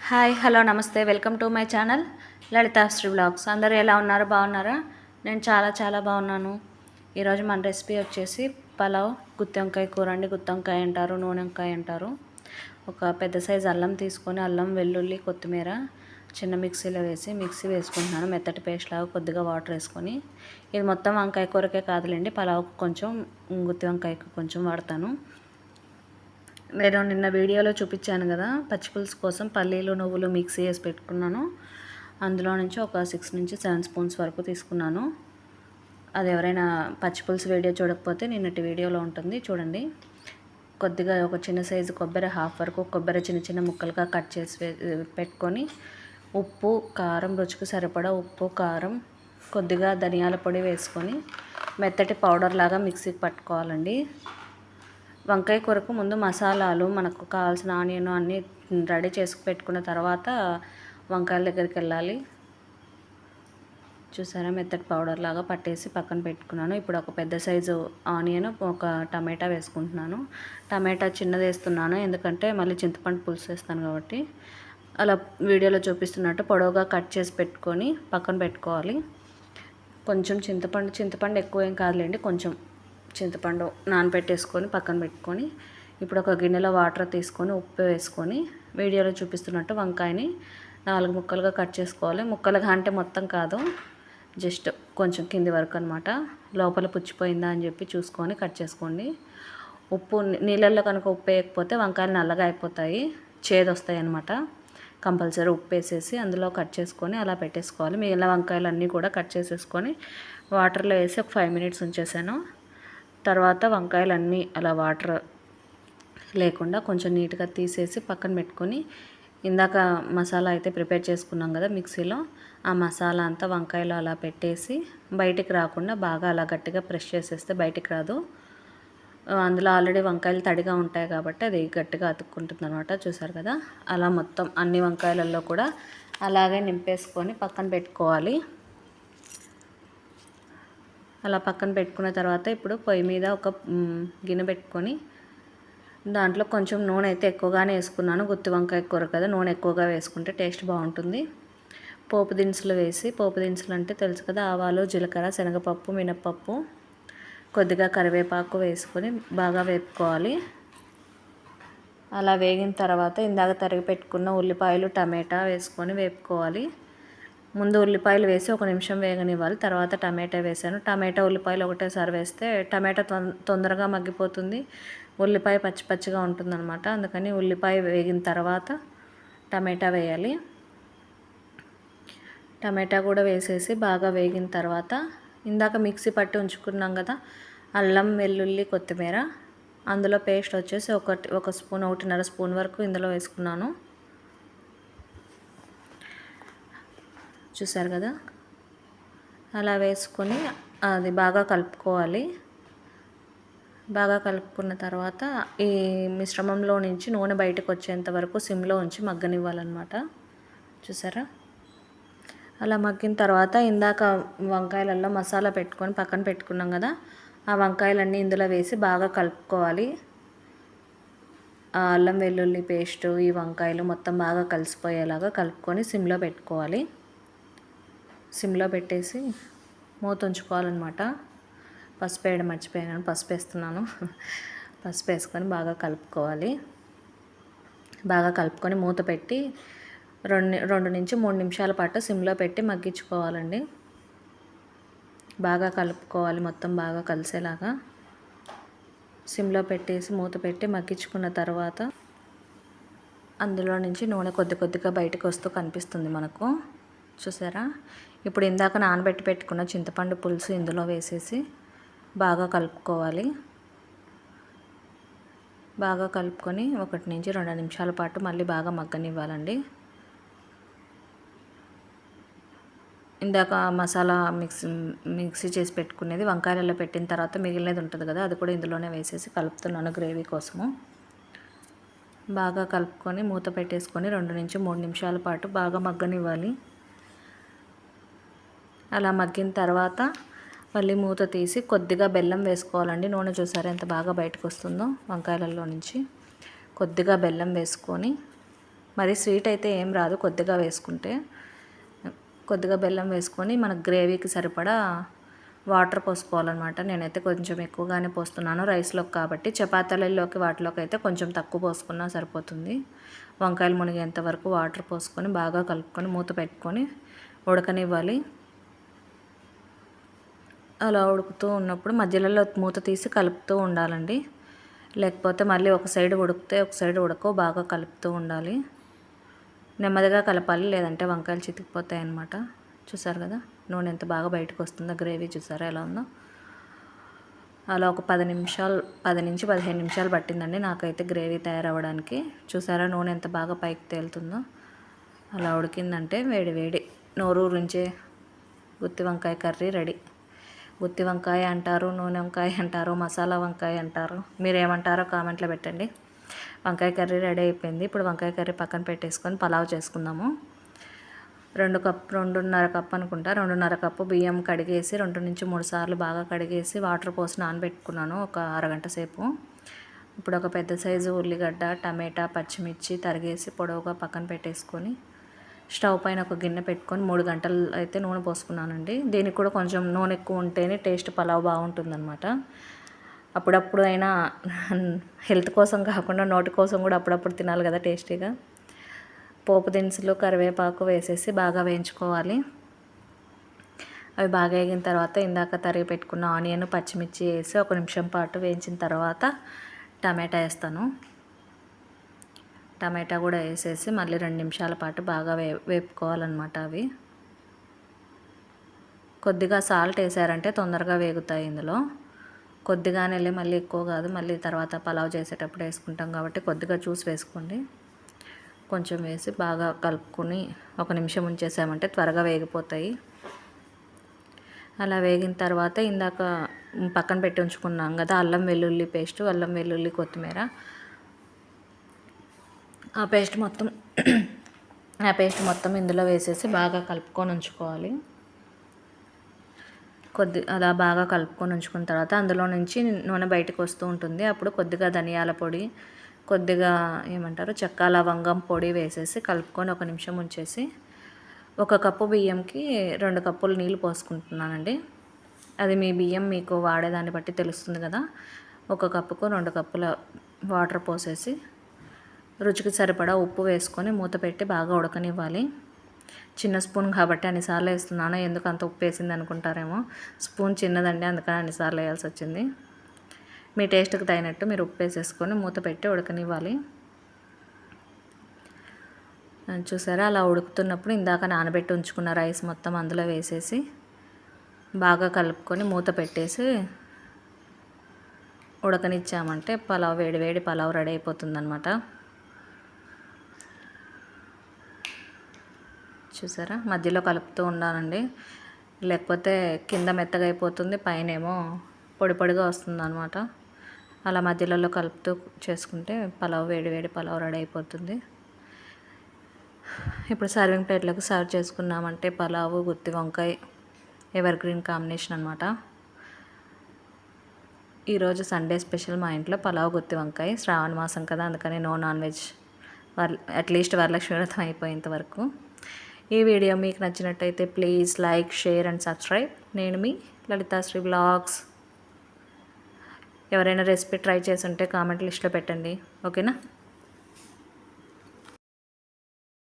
Hi hello నమస్తే welcome to my channel Lalithasri vlogs. అందరూ ఎలా ఉన్నారు? బాగున్నారా? నేను చాలా బాగున్నాను. ఈరోజు మన రెసిపీ వచ్చేసి పలావ్ గుత్తి వంకాయ కూర అండి. గుత్తి వంకాయ అంటారు, నూనె వంకాయ అంటారు. ఒక పెద్ద సైజు అల్లం తీసుకొని అల్లం, వెల్లుల్లి, కొత్తిమీర చిన్న మిక్సీలో మిక్సీ వేసుకుంటున్నాను. మెత్తటి పేస్ట్ లాగా కొద్దిగా వాటర్ వేసుకొని. ఇది మొత్తం వంకాయ కూరకే కాదులేండి, పలావ్కు కొంచెం, గుత్తి వంకాయకు కొంచెం వాడతాను. నేను నిన్న వీడియోలో చూపించాను కదా, పచ్చిపులుసు కోసం పల్లీలు, నువ్వులు మిక్సీ వేసి పెట్టుకున్నాను. అందులో నుంచి ఒక 6 నుంచి 7 స్పూన్స్ వరకు తీసుకున్నాను. అది ఎవరైనా పచ్చిపులుసు వీడియో చూడకపోతే నిన్నటి వీడియోలో ఉంటుంది, చూడండి. కొద్దిగా ఒక చిన్న సైజు కొబ్బరి, హాఫ్ వరకు కొబ్బరి చిన్న ముక్కలుగా కట్ చేసి పెట్టుకొని, ఉప్పు, కారం, రుచికి సరిపడా ఉప్పు, కారం, కొద్దిగా ధనియాల పొడి వేసుకొని మెత్తటి పౌడర్ లాగా మిక్సీకి పట్టుకోవాలండి. వంకాయ కూరకు ముందు మసాలాలు, మనకు కావాల్సిన ఆనియన్ అన్నీ రెడీ చేసి పెట్టుకున్న తర్వాత వంకాయల దగ్గరికి వెళ్ళాలి. చూసారా, మెత్తటి పౌడర్ లాగా పట్టేసి పక్కన పెట్టుకున్నాను. ఇప్పుడు ఒక పెద్ద సైజు ఆనియన్, ఒక టమాటా వేసుకుంటున్నాను. టమాటా చిన్నది వేస్తున్నాను, ఎందుకంటే మళ్ళీ చింతపండు పులుసు వేస్తాను కాబట్టి. అలా వీడియోలో చూపిస్తున్నట్టు పొడవుగా కట్ చేసి పెట్టుకొని పక్కన పెట్టుకోవాలి. కొంచెం చింతపండు ఎక్కువ ఏం కాదులేండి, కొంచెం చింతపండు నానబెట్టేసుకొని పక్కన పెట్టుకొని, ఇప్పుడు ఒక గిన్నెలో వాటర్ తీసుకొని ఉప్పు వేసుకొని వీడియోలో చూపిస్తున్నట్టు వంకాయని 4 ముక్కలుగా కట్ చేసుకోవాలి. ముక్కలుగా అంటే మొత్తం కాదు, జస్ట్ కొంచెం కింది వరకు అనమాట. లోపల పుచ్చిపోయిందా అని చెప్పి చూసుకొని కట్ చేసుకోండి. ఉప్పు నీళ్ళల్లో కనుక ఉప్పు వేయకపోతే వంకాయలు నల్లగా అయిపోతాయి, చేదు వస్తాయి అన్నమాట. కంపల్సరీ ఉప్పు వేసేసి అందులో కట్ చేసుకొని అలా పెట్టేసుకోవాలి. మిగిలిన వంకాయలు అన్నీ కూడా కట్ చేసేసుకొని వాటర్లో వేసి ఒక 5 మినిట్స్ ఉంచేసాను. తర్వాత వంకాయలన్నీ అలా వాటర్ లేకుండా కొంచెం నీట్గా తీసేసి పక్కన పెట్టుకొని, ఇందాక మసాలా అయితే ప్రిపేర్ చేసుకున్నాం కదా మిక్సీలో, ఆ మసాలా అంతా వంకాయలో అలా పెట్టేసి బయటికి రాకుండా బాగా అలా గట్టిగా ప్రెస్ చేసేస్తే బయటికి రాదు. అందులో ఆల్రెడీ వంకాయలు తడిగా ఉంటాయి కాబట్టి అది గట్టిగా అతుక్కుంటుంది అనమాట. చూసారు కదా, అలా మొత్తం అన్ని వంకాయలలో కూడా అలాగే నింపేసుకొని పక్కన పెట్టుకోవాలి. అలా పక్కన పెట్టుకున్న తర్వాత ఇప్పుడు పొయ్యి మీద ఒక గిన్నె పెట్టుకొని దాంట్లో కొంచెం నూనె అయితే ఎక్కువగానే వేసుకున్నాను. గుత్తి వంకాయ కూర కదా, నూనె ఎక్కువగా వేసుకుంటే టేస్ట్ బాగుంటుంది. పోపు దినుసులు అంటే తెలుసు కదా, ఆవాలు, జీలకర్ర, శనగపప్పు, మినప్పప్పు, కొద్దిగా కరివేపాకు వేసుకొని బాగా వేపుకోవాలి. అలా వేగిన తర్వాత ఇందాక తరిగి పెట్టుకున్న ఉల్లిపాయలు, టమాటా వేసుకొని వేపుకోవాలి. ముందు ఉల్లిపాయలు వేసి 1 నిమిషం వేగనివ్వాలి. తర్వాత టమాటా వేసాను. టమాటా, ఉల్లిపాయలు ఒకటేసారి వేస్తే టమాటా తొందరగా మగ్గిపోతుంది, ఉల్లిపాయ పచ్చిగా ఉంటుందన్నమాట. అందుకని ఉల్లిపాయ వేగిన తర్వాత టమాటా వేయాలి. టమాటా కూడా వేసేసి బాగా వేగిన తర్వాత ఇందాక మిక్సీ పట్టి ఉంచుకున్నాం కదా అల్లం, వెల్లుల్లి, కొత్తిమీర, అందులో పేస్ట్ వచ్చేసి ఒక స్పూన్, 1.5 స్పూన్ వరకు ఇందులో వేసుకున్నాను. చూసారు కదా, అలా వేసుకొని అది బాగా కలుపుకోవాలి. బాగా కలుపుకున్న తర్వాత ఈ మిశ్రమంలో నుంచి నూనె బయటకు వచ్చేంత వరకు సిమ్లో ఉంచి మగ్గనివ్వాలన్నమాట. చూసారా, అలా మగ్గిన తర్వాత ఇందాక వంకాయలలో మసాలా పెట్టుకొని పక్కన పెట్టుకున్నాం కదా, ఆ వంకాయలన్నీ ఇందులో వేసి బాగా కలుపుకోవాలి. ఆ అల్లం వెల్లుల్లి పేస్టు, ఈ వంకాయలు మొత్తం బాగా కలిసిపోయేలాగా కలుపుకొని సిమ్లో పెట్టుకోవాలి. సిమ్లో పెట్టేసి మూత ఉంచుకోవాలన్నమాట. పసుపు వేయడం మర్చిపోయాను, పసుపు వేస్తున్నాను. పసుపు వేసుకొని బాగా కలుపుకోవాలి. బాగా కలుపుకొని మూత పెట్టి 2 నుంచి 3 నిమిషాల పాటు సిమ్లో పెట్టి మగ్గించుకోవాలండి. బాగా కలుపుకోవాలి, మొత్తం బాగా కలిసేలాగా సిమ్లో పెట్టేసి మూత పెట్టి మగ్గించుకున్న తర్వాత అందులో నుంచి నూనె కొద్దిగా బయటకు వస్తూ కనిపిస్తుంది మనకు. చూసారా, ఇప్పుడు ఇందాక నానబెట్టి పెట్టుకున్న చింతపండు పులుసు ఇందులో వేసేసి బాగా కలుపుకోవాలి. బాగా కలుపుకొని 1 నుంచి 2 నిమిషాల పాటు మళ్ళీ బాగా మగ్గనివ్వాలండి. ఇందాక మసాలా మిక్సీ చేసి పెట్టుకునేది వంకాయలలో పెట్టిన తర్వాత మిగిలినది ఉంటుంది కదా, అది కూడా ఇందులోనే వేసేసి కలుపుతున్నాను గ్రేవీ కోసము. బాగా కలుపుకొని మూత పెట్టేసుకొని 2 నుంచి 3 నిమిషాల పాటు బాగా మగ్గనివ్వాలి. అలా మగ్గిన తర్వాత మళ్ళీ మూత తీసి కొద్దిగా బెల్లం వేసుకోవాలండి. నూనె చూసారా ఎంత బాగా బయటకు వస్తుందో వంకాయలలో నుంచి. కొద్దిగా బెల్లం వేసుకొని మరి స్వీట్ అయితే ఏం రాదు, కొద్దిగా వేసుకుంటే. కొద్దిగా బెల్లం వేసుకొని మనకు గ్రేవీకి సరిపడా వాటర్ పోసుకోవాలన్నమాట. నేనైతే కొంచెం ఎక్కువగానే పోస్తున్నాను రైస్లోకి కాబట్టి. చపాతీలలోకి వాటిలోకి అయితే కొంచెం తక్కువ పోసుకున్నా సరిపోతుంది. వంకాయలు మునిగేంత వరకు వాటర్ పోసుకొని బాగా కలుపుకొని మూత పెట్టుకొని ఉడకనివ్వాలి. అలా ఉడుకుతూ ఉన్నప్పుడు మధ్యలో మూత తీసి కలుపుతూ ఉండాలండి. లేకపోతే మళ్ళీ ఒక సైడ్ ఉడికితే ఒక సైడ్ ఉడకవు, బాగా కలుపుతూ ఉండాలి. నెమ్మదిగా కలపాలి, లేదంటే వంకాయలు చితికిపోతాయి అన్నమాట. చూసారు కదా నూనె ఎంత బాగా బయటకు వస్తుందో, గ్రేవీ చూసారా ఎలా ఉందో. అలా ఒక 10 నుంచి 15 నిమిషాలు పట్టిందండి నాకైతే గ్రేవీ తయారవ్వడానికి. చూసారా నూనె ఎంత బాగా పైకి తేలుతుందో. అలా ఉడికిందంటే వేడి వేడి నోరూరించే గుత్తి వంకాయ కర్రీ రెడీ. గుత్తి వంకాయ అంటారు, నూనె వంకాయ అంటారు, మసాలా వంకాయ అంటారు, మీరేమంటారో కామెంట్లో పెట్టండి. వంకాయ కర్రీ రెడీ అయిపోయింది. ఇప్పుడు వంకాయ కర్రీ పక్కన పెట్టేసుకొని పలావ్ చేసుకుందాము. 2.5 కప్పు అనుకుంటా, 2.5 కప్పు బియ్యం కడిగేసి 2 నుంచి 3 సార్లు బాగా కడిగేసి వాటర్ పోసి నానబెట్టుకున్నాను ఒక అరగంట సేపు. ఇప్పుడు ఒక పెద్ద సైజు ఉల్లిగడ్డ, టమాటా, పచ్చిమిర్చి తరిగేసి పొడవుగా పక్కన పెట్టేసుకొని స్టవ్ పైన ఒక గిన్నె పెట్టుకొని 3 గంటలు అయితే నూనె పోసుకున్నానండి. దీనికి కూడా కొంచెం నూనె ఎక్కువ ఉంటేనే టేస్ట్ పలావ్ బాగుంటుందన్నమాట. అప్పుడప్పుడు అయినా హెల్త్ కోసం కాకుండా నోటి కోసం కూడా అప్పుడప్పుడు తినాలి కదా టేస్టీగా. పోపు దినుసులు, కరివేపాకు వేసేసి బాగా వేయించుకోవాలి. అవి బాగా వేగిన తర్వాత ఇందాక తరిగి పెట్టుకున్న ఆనియన్, పచ్చిమిర్చి వేసి 1 నిమిషం పాటు వేయించిన తర్వాత టమాటా వేస్తాను. టమాటా కూడా వేసేసి మళ్ళీ 2 నిమిషాల పాటు బాగా వేపుకోవాలన్నమాట. అవి కొద్దిగా సాల్ట్ వేసారంటే తొందరగా వేగుతాయి. ఇందులో కొద్దిగానే మళ్ళీ ఎక్కువ కాదు, మళ్ళీ తర్వాత పలావ్ చేసేటప్పుడు వేసుకుంటాం కాబట్టి కొద్దిగా చూసి వేసుకోండి. కొంచెం వేసి బాగా కలుపుకొని 1 నిమిషం ఉంచేసామంటే త్వరగా వేగిపోతాయి. అలా వేగిన తర్వాత ఇందాక పక్కన పెట్టి ఉంచుకున్నాం కదా అల్లం వెల్లుల్లి పేస్ట్, అల్లం వెల్లుల్లి కొత్తిమీర, ఆ పేస్ట్ మొత్తం ఇందులో వేసేసి బాగా కలుపుకొని ఉంచుకోవాలి. అలా బాగా కలుపుకొని ఉంచుకున్న తర్వాత అందులో నుంచి నూనె బయటకు వస్తూ ఉంటుంది. అప్పుడు కొద్దిగా ధనియాల పొడి, కొద్దిగా చెక్క లవంగం పొడి వేసేసి కలుపుకొని 1 నిమిషం ఉంచేసి 1 కప్పు బియ్యంకి 2 కప్పులు నీళ్ళు పోసుకుంటున్నానండి. అది మీ బియ్యం మీకు వాడేదాన్ని బట్టి తెలుస్తుంది కదా. 1 కప్పుకు 2 కప్పుల వాటర్ పోసేసి రుచికి సరిపడా ఉప్పు వేసుకొని మూత పెట్టి బాగా ఉడకనివ్వాలి. చిన్న స్పూన్ కాబట్టి అన్నిసార్లు వేస్తున్నాను. ఎందుకు అంత ఉప్పు వేసింది అనుకుంటారేమో, స్పూన్ చిన్నదండి అందుకని అన్నిసార్లు వేయాల్సి వచ్చింది. మీ టేస్ట్కి తగినట్టు మీరు ఉప్పు వేసేసుకొని మూత పెట్టి ఉడకనివ్వాలి. చూసారా అలా ఉడుకుతున్నప్పుడు ఇందాక నానబెట్టి ఉంచుకున్న రైస్ మొత్తం అందులో వేసేసి బాగా కలుపుకొని మూత పెట్టేసి ఉడకనిచ్చామంటే పలావ్ వేడి పలావ్ రెడీ అయిపోతుందన్నమాట. చూసారా మధ్యలో కలుపుతూ ఉండాలండి, లేకపోతే కింద మెత్తగా అయిపోతుంది, పైనేమో పొడి పొడిగా వస్తుందన్నమాట. అలా మధ్యలో కలుపుతూ చేసుకుంటే పలావ్ వేడి పలావ్ రెడీ అయిపోతుంది. ఇప్పుడు సర్వింగ్ ప్లేట్లకు సర్వ్ చేసుకున్నామంటే పలావు, గుత్తి వంకాయ ఎవర్ గ్రీన్ కాంబినేషన్ అనమాట. ఈరోజు సండే స్పెషల్ మా ఇంట్లో పలావ్, గుత్తి వంకాయ. శ్రావణ మాసం కదా అందుకని no non veg, at least Varalakshmi Vratham అయిపోయేంత వరకు. ఈ వీడియో మీకు నచ్చినట్టయితే please like, share and subscribe. నేను మీ లలితాశ్రీ బ్లాగ్స్. ఎవరైనా రెసిపీ ట్రై చేసి ఉంటే కామెంట్ లిస్ట్లో పెట్టండి, ఓకేనా.